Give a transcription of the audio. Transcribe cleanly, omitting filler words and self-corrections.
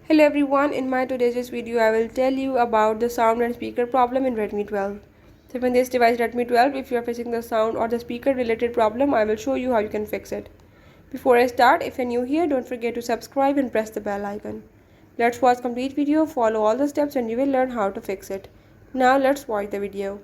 Hello everyone, in my today's video I will tell you about the sound and speaker problem in Redmi 12. So in this device Redmi 12, if you are facing the sound or the speaker related problem, I will show you how you can fix it. Before I start, if you're new here, don't forget to subscribe and press the bell icon. Let's watch complete video, follow all the steps and you will learn how to fix it. Now let's watch the video.